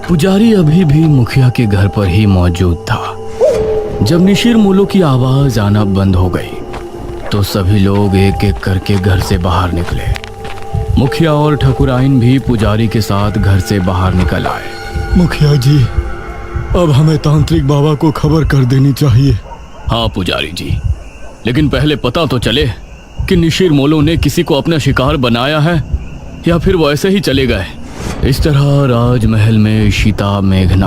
पुजारी अभी भी मुखिया के घर पर ही मौजूद था। जब निशिर मोलो की आवाज आना बंद हो गई तो सभी लोग एक एक करके घर से बाहर निकले। मुखिया और ठकुराइन भी पुजारी के साथ घर से बाहर निकल आए। मुखिया जी, अब हमें तांत्रिक बाबा को खबर कर देनी चाहिए। हाँ पुजारी जी, लेकिन पहले पता तो चले कि निशिर मोलो ने किसी को अपना शिकार बनाया है या फिर वो ऐसे ही चले गए। इस तरह राजमहल में इशिता, मेघना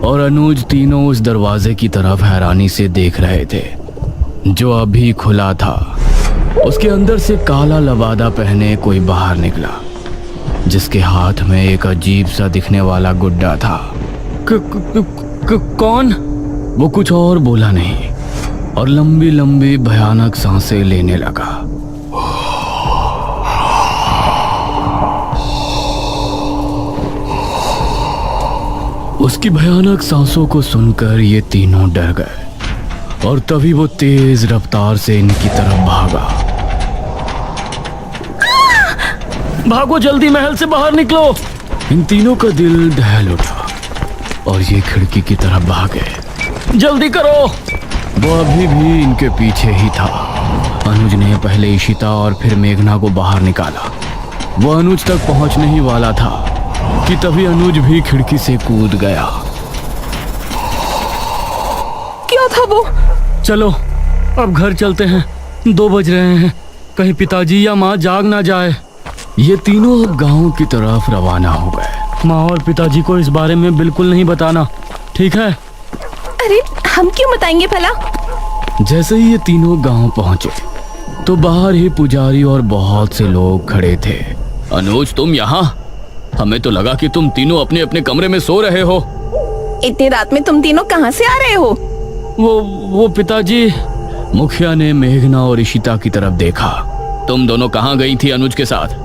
और अनुज तीनों उस दरवाजे की तरफ हैरानी से देख रहे थे जो अभी खुला था। उसके अंदर से काला लबादा पहने कोई बाहर निकला जिसके हाथ में एक अजीब सा दिखने वाला गुड्डा था। कौन? वो कुछ और बोला नहीं और लंबी लंबी भयानक सांसें लेने लगा। उसकी भयानक सांसों को सुनकर ये तीनों डर गए और तभी वो तेज रफ्तार से इनकी तरफ भागा। भागो जल्दी, महल से बाहर निकलो। इन तीनों का दिल दहल उठा और ये खिड़की की तरफ भागे। जल्दी करो। वो अभी भी इनके पीछे ही था। अनुज ने पहले इशिता और फिर मेघना को बाहर निकाला। वो अनुज तक पहुंचने ही वाला था कि तभी अनुज भी खिड़की से कूद गया। क्या था वो? चलो अब घर चलते हैं, 2 बज रहे हैं, कहीं पिताजी या माँ जाग ना जाए। ये तीनों अब गांव की तरफ रवाना हो गए। माँ और पिताजी को इस बारे में बिल्कुल नहीं बताना, ठीक है? अरे हम क्यों बताएंगे भला? जैसे ही ये तीनों गांव पहुंचे तो बाहर ही पुजारी और बहुत से लोग खड़े थे। अनुज, तुम यहाँ? हमें तो लगा कि तुम तीनों अपने अपने कमरे में सो रहे हो। इतनी रात में तुम तीनों कहाँ से आ रहे हो? वो पिताजी। मुखिया ने मेघना और इशिता की तरफ देखा। तुम दोनों कहाँ गई थी अनुज के साथ?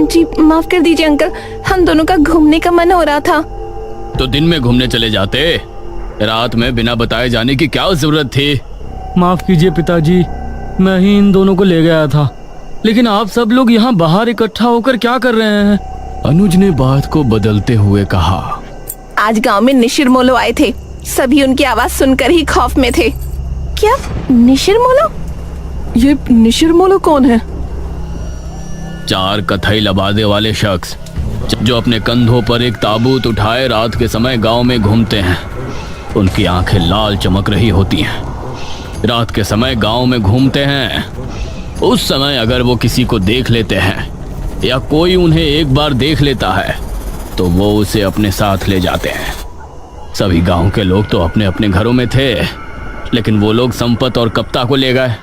जी माफ कर दीजिए अंकल, हम दोनों का घूमने का मन हो रहा था। तो दिन में घूमने चले जाते, रात में बिना बताए जाने की क्या जरूरत थी? माफ कीजिए पिताजी, मैं ही इन दोनों को ले गया था, लेकिन आप सब लोग यहाँ बाहर इकट्ठा होकर क्या कर रहे हैं? अनुज ने बात को बदलते हुए कहा। आज गांव में निशिर मोलो आए थे, सभी उनकी आवाज सुनकर ही खौफ में थे। क्या निशिर मोलो? ये निशिर मोलो कौन है? 4 कथई लबादे वाले शख्स जो अपने कंधों पर एक ताबूत उठाए रात के समय गांव में घूमते हैं। उनकी आंखें लाल चमक रही होती हैं। रात के समय गांव में घूमते हैं। उस समय अगर वो किसी को देख लेते हैं या कोई उन्हें एक बार देख लेता है तो वो उसे अपने साथ ले जाते हैं। सभी गांव के लोग तो अपने अपने घरों में थे, लेकिन वो लोग संपत और कप्ता को ले गए।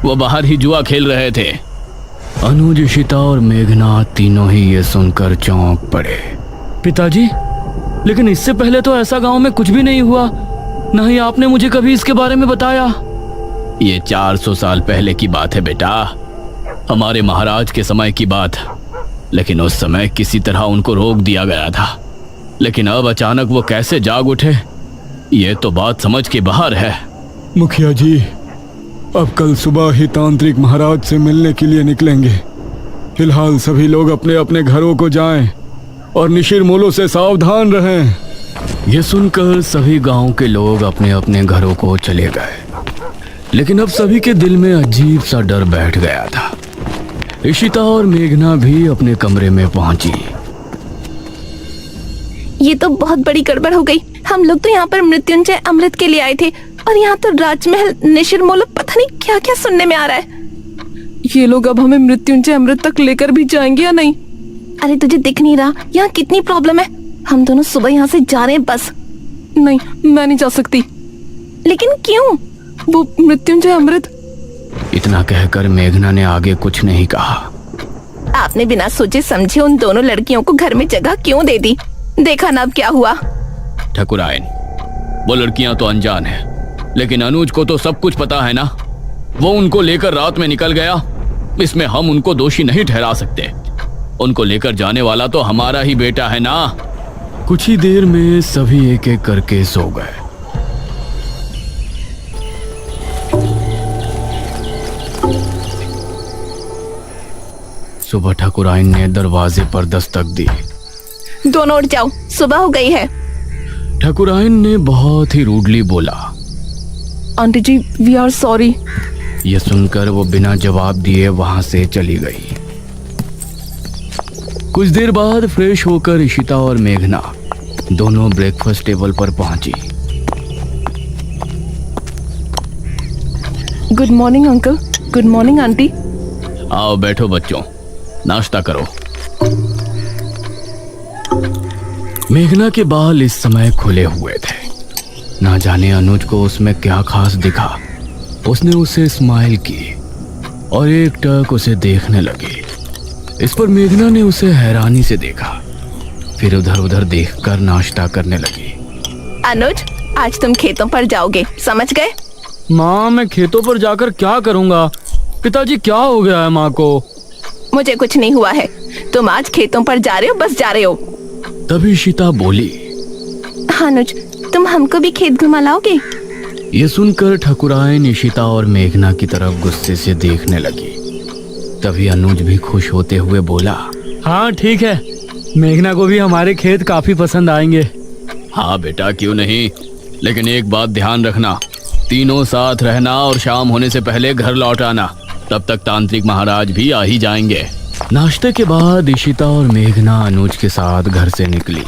वो बाहर ही जुआ खेल रहे थे। अनुज, इशिता और मेघना तीनों ही ये सुनकर चौंक पड़े। पिताजी, लेकिन इससे पहले तो ऐसा गांव में कुछ भी नहीं हुआ, न ही आपने मुझे कभी इसके बारे में बताया। ये 400 साल पहले की बात है बेटा, हमारे महाराज के समय की बात। लेकिन उस समय किसी तरह उनको रोक दिया गया था, लेकिन अब अचानक वो कैसे जाग उठे, ये तो बात समझ के बाहर है। मुखिया जी, अब कल सुबह ही तांत्रिक महाराज से मिलने के लिए निकलेंगे। फिलहाल सभी लोग अपने अपने घरों को जाएं और निशिर मोलो से सावधान रहें। ये सुनकर सभी गांव के लोग अपने अपने घरों को चले गए, लेकिन अब सभी के दिल में अजीब सा डर बैठ गया था। इशिता और मेघना भी अपने कमरे में पहुंची। ये तो बहुत बड़ी गड़बड़ हो गई। हम लोग तो यहाँ पर मृत्युंजय अमृत के लिए आए थे और यहाँ तो राजमहल निशिर मोलो पता नहीं क्या क्या सुनने में आ रहा है। ये लोग अब हमें मृत्युंजय अमृत तक लेकर भी जाएंगे या नहीं? अरे तुझे दिख नहीं रहा यहाँ कितनी प्रॉब्लम है? हम दोनों सुबह यहाँ से जा रहे हैं बस। नहीं, मैं नहीं जा सकती। लेकिन क्यों? वो मृत्युंजय अमृत। इतना कहकर मेघना ने आगे कुछ नहीं कहा। आपने बिना सोचे समझे उन दोनों लड़कियों को घर में जगह क्यों दे दी? देखा ना अब क्या हुआ। ठकुराइन, वो लड़कियां तो अनजान है, लेकिन अनुज को तो सब कुछ पता है ना। वो उनको लेकर रात में निकल गया, इसमें हम उनको दोषी नहीं ठहरा सकते। उनको लेकर जाने वाला तो हमारा ही बेटा है ना। कुछ ही देर में सभी एक एक करके सो गए। सुबह ठकुराइन ने दरवाजे पर दस्तक दी। दोनों उठ जाओ, सुबह हो गई है। ठाकुरायन ने बहुत ही रूडली बोला। Aunty ji, we are sorry. यह सुनकर वो बिना जवाब दिए वहां से चली गई। कुछ देर बाद फ्रेश होकर इशिता और मेघना दोनों ब्रेकफास्ट टेबल पर पहुंची। Good morning uncle. Good morning aunty. आओ बैठो बच्चों, नाश्ता करो। मेघना के बाल इस समय खुले हुए थे। ना जाने अनुज को उसमें क्या खास दिखा। उसने उसे स्माइल की और एकटक उसे देखने लगी। इस पर मेघना ने उसे हैरानी से देखा, फिर उधर उधर देखकर नाश्ता करने लगी। अनुज, आज तुम खेतों पर जाओगे, समझ गए? माँ, मैं खेतों पर जाकर क्या करूँगा? पिताजी, क्या हो गया है माँ को? मुझे कुछ नहीं हुआ है। तुम आज खेतों पर जा रहे हो, बस जा रहे हो। तभी इशिता बोली। अनुज, तुम हमको भी खेत घुमा लाओगे? ये सुनकर ठाकुरायन इशिता और मेघना की तरफ गुस्से से देखने लगी। तभी अनुज भी खुश होते हुए बोला, हाँ ठीक है, मेघना को भी हमारे खेत काफी पसंद आएंगे। हाँ बेटा, क्यों नहीं, लेकिन एक बात ध्यान रखना, तीनों साथ रहना और शाम होने से पहले घर लौट आना। तब तक तांत्रिक महाराज भी आ ही जाएंगे। नाश्ते के बाद इशिता और मेघना अनुज के साथ घर से निकली।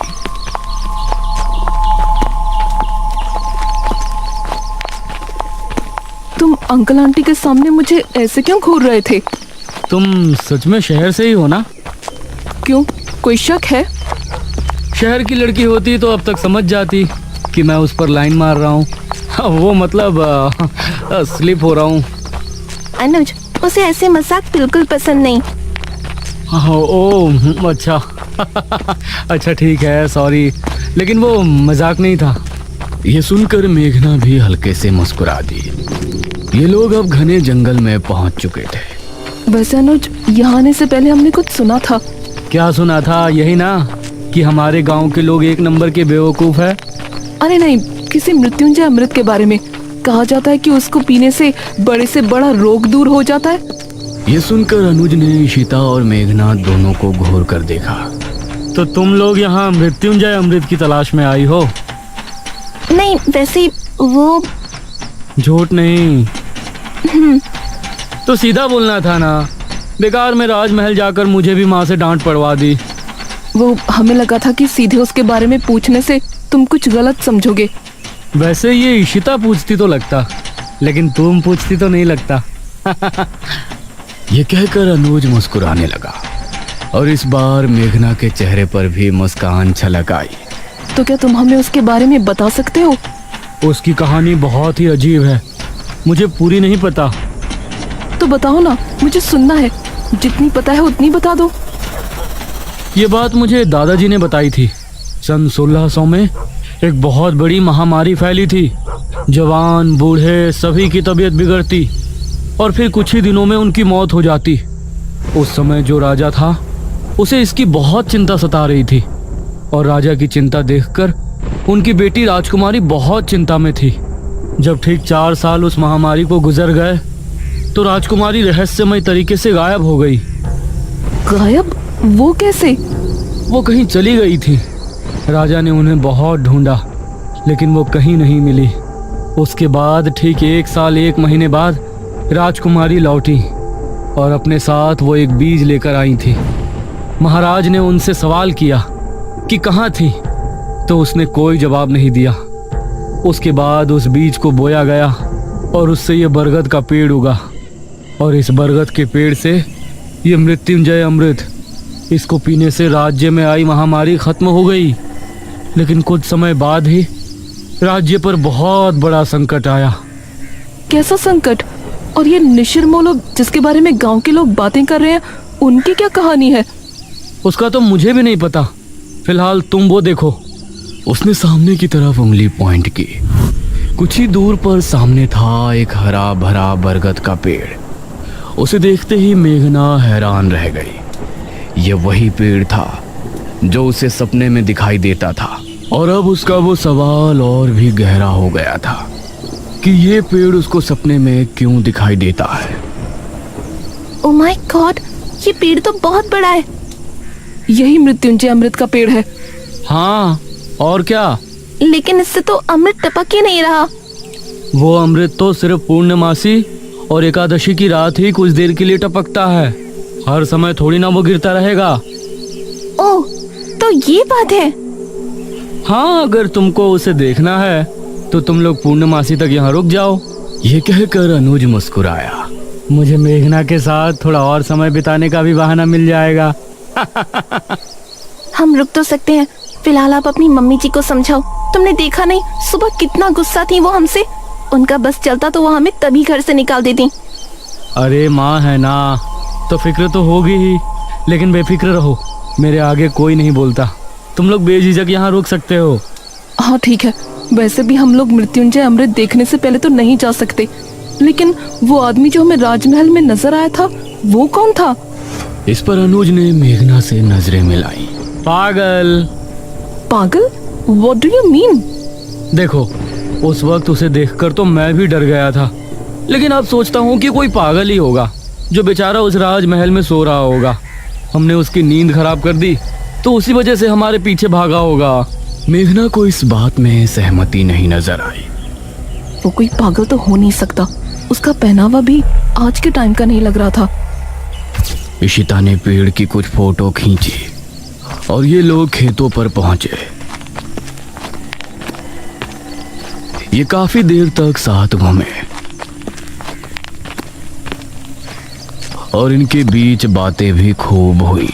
तुम अंकल आंटी के सामने मुझे ऐसे क्यों घूर रहे थे? तुम सच में शहर से ही हो ना? क्यों, कोई शक है? शहर की लड़की होती तो अब तक समझ जाती कि मैं उस पर लाइन मार रहा हूँ। वो मतलब स्लिप हो रहा हूँ। अनुज, उसे ऐसे मजाक बिल्कुल पसंद नहीं। ओह अच्छा। अच्छा ठीक है, सॉरी, लेकिन वो मजाक नहीं था। ये सुनकर मेघना भी हल्के से मुस्कुरा दी। ये लोग अब घने जंगल में पहुंच चुके थे। वैसे अनुज, यहाँ आने से पहले हमने कुछ सुना था। क्या सुना था? यही ना कि हमारे गांव के लोग एक नंबर के बेवकूफ है। अरे नहीं, किसी मृत्युंजय अमृत के बारे में कहा जाता है कि उसको पीने से बड़े से बड़ा रोग दूर हो जाता है। ये सुनकर अनुज ने इशिता और मेघना दोनों को घूर कर देखा। तो तुम लोग यहाँ मृत्युंजय अमृत की तलाश में आई हो? नहीं, वैसे वो झूठ नहीं तो सीधा बोलना था ना। बेकार में राजमहल जाकर मुझे भी माँ से डांट पड़वा दी। वो हमें लगा था कि सीधे उसके बारे में पूछने से तुम कुछ गलत समझोगे। वैसे ये इशिता पूछती तो लगता, लेकिन तुम पूछती तो नहीं लगता। ये कहकर अनुज मुस्कुराने लगा और इस बार मेघना के चेहरे पर भी मुस्कान छलक आई। तो क्या तुम हमें उसके बारे में बता सकते हो? उसकी कहानी बहुत ही अजीब है, मुझे पूरी नहीं पता। तो बताओ ना, मुझे सुनना है। जितनी पता है उतनी बता दो। ये बात मुझे दादाजी ने बताई थी। सन 1600 में एक बहुत बड़ी महामारी फैली थी। जवान बूढ़े सभी की तबीयत बिगड़ती और फिर कुछ ही दिनों में उनकी मौत हो जाती। उस समय जो राजा था उसे इसकी बहुत चिंता सता रही थी और राजा की चिंता देखकर उनकी बेटी राजकुमारी बहुत चिंता में थी। जब ठीक 4 साल उस महामारी को गुजर गए तो राजकुमारी रहस्यमय तरीके से गायब हो गई। गायब? वो कैसे? वो कहीं चली गई थी। राजा ने उन्हें बहुत ढूंढा लेकिन वो कहीं नहीं मिली। उसके बाद ठीक 1 साल 1 महीने बाद राजकुमारी लौटी और अपने साथ वो एक बीज लेकर आई थी। महाराज ने उनसे सवाल किया कि कहाँ थी, तो उसने कोई जवाब नहीं दिया। उसके बाद उस बीज को बोया गया और उससे ये बरगद का पेड़ उगा और इस बरगद के पेड़ से ये मृत्युंजय अमृत, इसको पीने से राज्य में आई महामारी खत्म हो गई। लेकिन कुछ समय बाद ही राज्य पर बहुत बड़ा संकट आया। कैसा संकट? और ये निशिर-मोलो जिसके बारे में गांव के लोग बातें कर रहे हैं, उनकी क्या कहानी है? उसका तो मुझे भी नहीं पता। फिलहाल तुम वो देखो। उसने सामने की तरफ उंगली पॉइंट की। कुछ ही दूर पर सामने था एक हरा भरा बरगद का पेड़। उसे देखते ही मेघना हैरान रह गई। ये वही पेड़ था जो उसे सपने में दिखाई देता था और अब उसका वो सवाल और भी गहरा हो गया था कि ये पेड़ उसको सपने में क्यों दिखाई देता है। ओह माय गॉड, ये पेड़ तो बहुत बड़ा है। यही मृत्युंजय अमृत का पेड़ है। हाँ, और क्या? लेकिन इससे तो अमृत टपक ही नहीं रहा। वो अमृत तो सिर्फ पूर्णमासी और एकादशी की रात ही कुछ देर के लिए टपकता है। हर समय थोड़ी ना वो गिरता रहेगा। ओह, तो ये बात है। हाँ, अगर तुमको उसे देखना है तो तुम लोग पूर्णमासी तक यहाँ रुक जाओ। ये कहकर अनुज मुस्कुराया। मुझे मेघना के साथ थोड़ा और समय बिताने का भी बहाना मिल जाएगा। हम रुक तो सकते हैं, फिलहाल आप अपनी मम्मी जी को समझाओ। तुमने देखा नहीं सुबह कितना गुस्सा थी वो हमसे। उनका बस चलता तो वो हमें तभी घर से निकाल देती। अरे माँ है ना, तो फिक्र तो होगी ही, लेकिन बेफिक्र रहो, मेरे आगे कोई नहीं बोलता। तुम लोग बेझिझक यहाँ रुक सकते हो। हाँ ठीक है, वैसे भी हम लोग मृत्युंजय अमृत देखने से पहले तो नहीं जा सकते। लेकिन वो आदमी जो हमें राजमहल में नजर आया था, वो कौन था? इस पर अनुज ने मेघना से नजरें मिलाई। पागल। पागल? What do you mean? देखो, उस वक्त उसे देखकर तो मैं भी डर गया था, लेकिन अब सोचता हूँ कि कोई पागल ही होगा जो बेचारा उस राजमहल में सो रहा होगा। हमने उसकी नींद खराब कर दी तो उसी वजह से हमारे पीछे भागा होगा। मेघना को इस बात में सहमति नहीं नजर आई। वो कोई पागल तो हो नहीं सकता। उसका पहनावा भी आज के टाइम का नहीं लग रहा था। इशिता ने पेड़ की कुछ फोटो खींची और ये लोग खेतों पर पहुंचे। ये काफी देर तक साथ घूमे और इनके बीच बातें भी खूब हुई।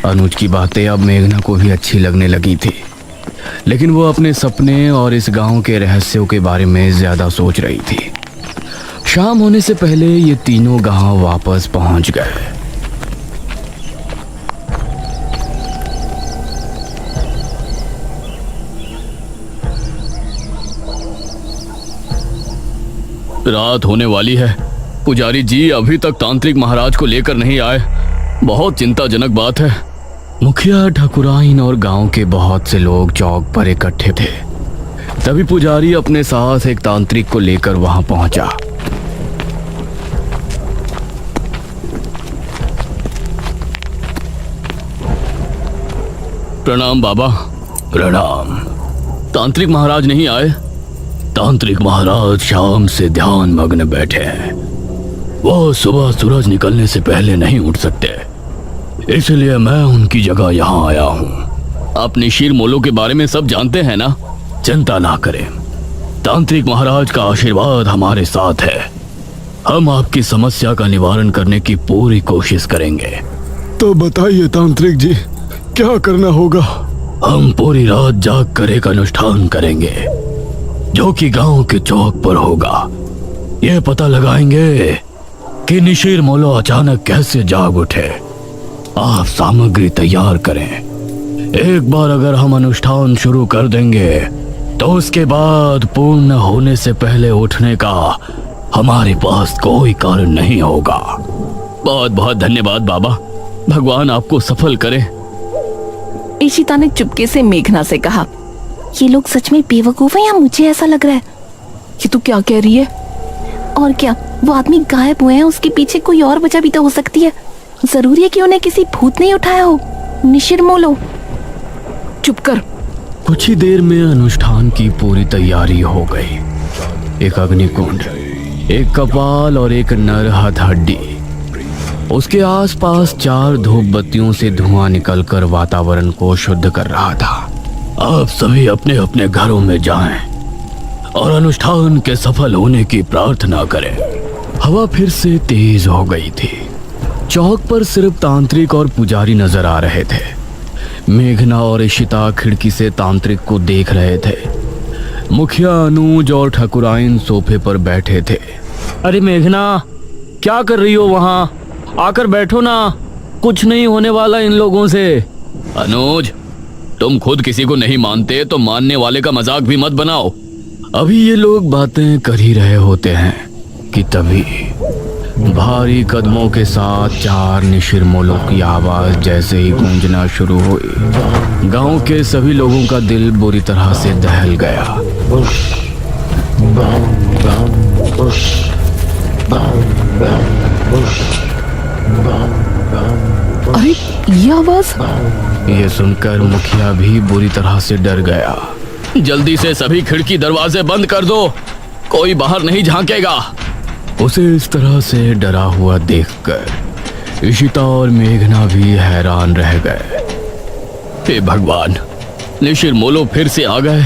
अनुज की बातें अब मेघना को भी अच्छी लगने लगी थी, लेकिन वो अपने सपने और इस गांव के रहस्यों के बारे में ज्यादा सोच रही थी। शाम होने से पहले ये तीनों गांव वापस पहुंच गए। रात होने वाली है। पुजारी जी अभी तक तांत्रिक महाराज को लेकर नहीं आए। बहुत चिंताजनक बात है। मुखिया, ठाकुराइन और गांव के बहुत से लोग चौक पर इकट्ठे थे। तभी पुजारी अपने साथ एक तांत्रिक को लेकर वहां पहुंचा। प्रणाम बाबा। प्रणाम। तांत्रिक महाराज नहीं आए? तांत्रिक महाराज शाम से ध्यान मग्न बैठे हैं। वो सुबह सूरज निकलने से पहले नहीं उठ सकते, इसलिए मैं उनकी जगह यहाँ आया हूँ। आप निशिर मोलो के बारे में सब जानते हैं ना? चिंता ना करें, तांत्रिक महाराज का आशीर्वाद हमारे साथ है। हम आपकी समस्या का निवारण करने की पूरी कोशिश करेंगे। तो बताइए तांत्रिक जी, क्या करना होगा? हम पूरी रात जाग कर एक अनुष्ठान करेंगे जो कि गांव के चौक पर होगा। यह पता लगाएंगे कि निशिर मोलो अचानक कैसे जाग उठे। आप सामग्री तैयार करें। एक बार अगर हम अनुष्ठान शुरू कर देंगे तो उसके बाद पूर्ण होने से पहले उठने का हमारे पास कोई कारण नहीं होगा। बहुत बहुत धन्यवाद बाबा, भगवान आपको सफल करे। इशिता ने चुपके से मेघना से कहा, ये लोग सच में बेवकूफ हैं या मुझे ऐसा लग रहा है? ये तू क्या कह रही है? और क्या, वो आदमी गायब हुए हैं, उसके पीछे कोई और वजह भी तो हो सकती है। जरूरी है कि उन्हें किसी भूत ने उठाया हो। निशिर मोलो, चुप कर। कुछ ही देर में अनुष्ठान की पूरी तैयारी हो गई। एक अग्निकुंड, एक कपाल और एक नर हथहड्डी। उसके आसपास 4 धूप बत्तियों से धुआं निकलकर वातावरण को शुद्ध कर रहा था। आप सभी अपने अपने घरों में जाएं और अनुष्ठान के सफल होने की प्रार्थना करें। हवा फिर से तेज हो गई थी। चौक पर सिर्फ तांत्रिक और पुजारी नजर आ रहे थे। मेघना और इशिता खिड़की से तांत्रिक को देख रहे थे। मुखिया, अनुज और ठाकुराइन सोफे पर बैठे थे। अरे मेघना, क्या कर रही हो वहां? आकर बैठो ना, कुछ नहीं होने वाला इन लोगों से। अनुज, तुम खुद किसी को नहीं मानते तो मानने वाले का मजाक भी मत बनाओ। अभी ये लोग बातें कर ही रहे होते हैं कि तभी भारी कदमों के साथ 4 निशिर मोलों की आवाज जैसे ही गूंजना शुरू हुई, गांव के सभी लोगों का दिल बुरी तरह से दहल गया। अरे ये आवाज? ये सुनकर मुखिया भी बुरी तरह से डर गया। जल्दी से सभी खिड़की दरवाजे बंद कर दो, कोई बाहर नहीं झांकेगा। उसे इस तरह से डरा हुआ देखकर इशिता और मेघना भी हैरान रह गए। हे भगवान, निशिर मोलो फिर से आ गए।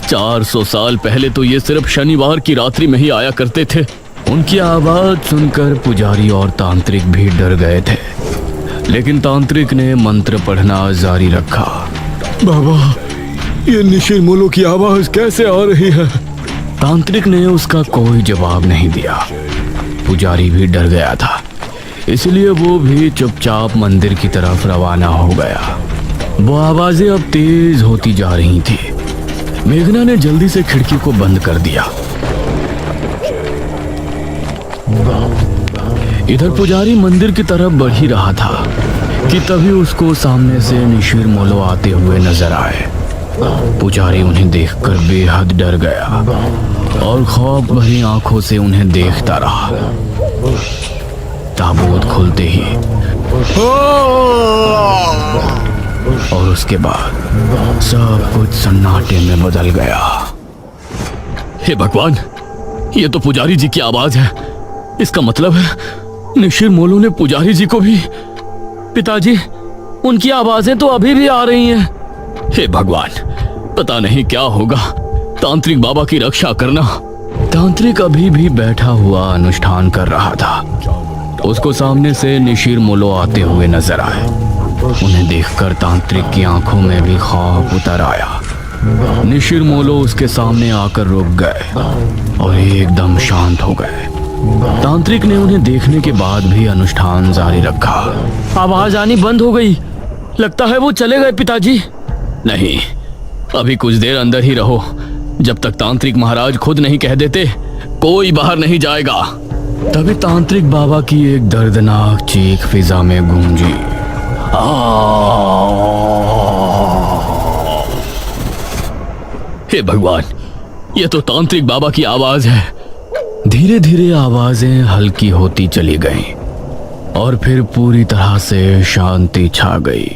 400 साल पहले तो ये सिर्फ शनिवार की रात्रि में ही आया करते थे। उनकी आवाज सुनकर पुजारी और तांत्रिक भी डर गए थे, लेकिन तांत्रिक ने मंत्र पढ़ना जारी रखा। बाबा, ये निशिर मोलो की आवाज कैसे आ रही है? तांत्रिक ने उसका कोई जवाब नहीं दिया। पुजारी भी डर गया था, इसलिए वो भी चुपचाप मंदिर की तरफ रवाना हो गया। वो आवाजें अब तेज होती जा रही थी। मेघना ने जल्दी से खिड़की को बंद कर दिया। इधर पुजारी मंदिर की तरफ बढ़ ही रहा था कि तभी उसको सामने से निशिर मोलो आते हुए नजर आए। पुजारी उन्हें देखकर बेहद डर गया और खौफ भरी आंखों से उन्हें देखता रहा। ताबूत खुलते ही और उसके बाद सब कुछ सन्नाटे में बदल गया। हे भगवान, ये तो पुजारी जी की आवाज है। इसका मतलब है निशिर मोलो ने पुजारी जी को भी। पिताजी, उनकी आवाजें तो अभी भी आ रही हैं। हे भगवान, पता नहीं क्या होगा। तांत्रिक बाबा की रक्षा करना। तांत्रिक अभी भी बैठा हुआ अनुष्ठान कर रहा था। उसको सामने से निशिर मोलो आते हुए नजर आए। उन्हें देखकर तांत्रिक की आंखों में भी खौफ उतर आया। निशिर मोलो उसके सामने आकर रुक गए और एकदम शांत हो गए। तांत्रिक ने उन्हें देखने के बाद भी अनुष्ठान जारी रखा। आवाज आनी बंद हो गई। लगता है वो चले गए पिताजी। नहीं, अभी कुछ देर अंदर ही रहो। जब तक तांत्रिक महाराज खुद नहीं कह देते, कोई बाहर नहीं जाएगा। तभी तांत्रिक बाबा की एक दर्दनाक चीख फिजा में गूंजी। हे भगवान, ये तो तांत्रिक बाबा की आवाज है। धीरे धीरे आवाजें हल्की होती चली गईं और फिर पूरी तरह से शांति छा गई।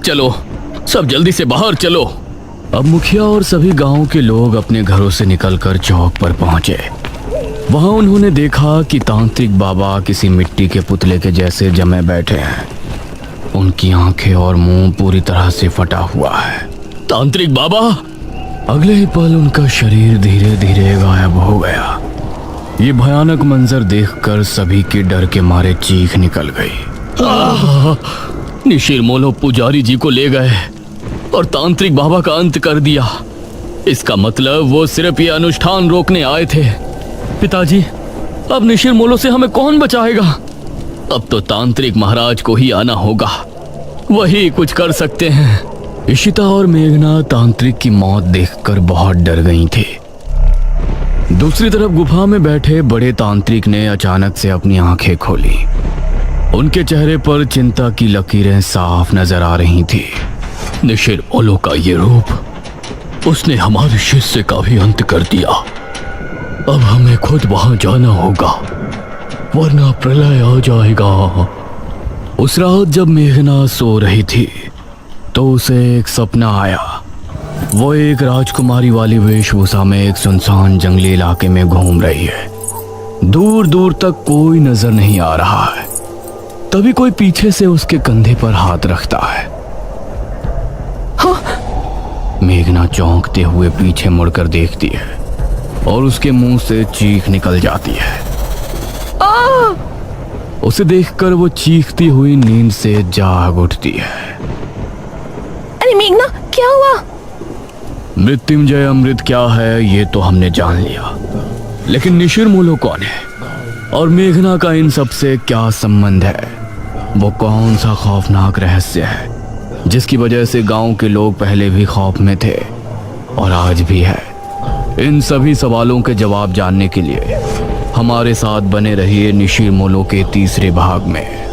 चलो, सब जल्दी से बाहर चलो। अब मुखिया और सभी गांव के लोग अपने घरों से निकलकर चौक पर पहुंचे। वहां उन्होंने देखा कि तांत्रिक बाबा किसी मिट्टी के पुतले के जैसे जमे बैठे हैं। उनकी आंखें और मुंह पूरी तरह से फटा हुआ है। तांत्रिक बाबा! अगले ही पल उनका शरीर धीरे धीरे गायब हो गया। ये भयानक मंजर देखकर सभी के डर के मारे चीख निकल गई। निशिर मोलो पुजारी जी को ले गए और तांत्रिक बाबा का अंत कर दिया। इसका मतलब वो सिर्फ ये अनुष्ठान रोकने आए थे। पिताजी, अब निशिर मोलो से हमें कौन बचाएगा? अब तो तांत्रिक महाराज को ही आना होगा, वही कुछ कर सकते हैं। इशिता और मेघना तांत्रिक की मौत देखकर बहुत डर गई थी। दूसरी तरफ गुफा में बैठे बड़े तांत्रिक ने अचानक से अपनी आंखें खोली। उनके चेहरे पर चिंता की लकीरें साफ नजर आ रही थी। निशिर मोलो का ये रूप, उसने हमारे शिष्य का भी अंत कर दिया। अब हमें खुद वहां जाना होगा, वरना प्रलय आ जाएगा। उस रात जब मेघना सो रही थी तो उसे एक सपना आया। वो एक राजकुमारी वाली वेशभूषा में एक सुनसान जंगली इलाके में घूम रही है। दूर दूर तक कोई नजर नहीं आ रहा है। तभी कोई पीछे से उसके कंधे पर हाथ रखता है। हाँ? मेघना चौंकते हुए पीछे मुड़कर देखती है और उसके मुंह से चीख निकल जाती है। उसे देखकर वो चीखती हुई नींद से जाग उठती है। अरे मेघना, क्या हुआ? मृत्युंजय अमृत क्या है ये तो हमने जान लिया, लेकिन निशिर मोलो कौन है और मेघना का इन सब से क्या संबंध है? वो कौन सा खौफनाक रहस्य है जिसकी वजह से गांव के लोग पहले भी खौफ में थे और आज भी है? इन सभी सवालों के जवाब जानने के लिए हमारे साथ बने रहिए निशिर मोलो के तीसरे भाग में।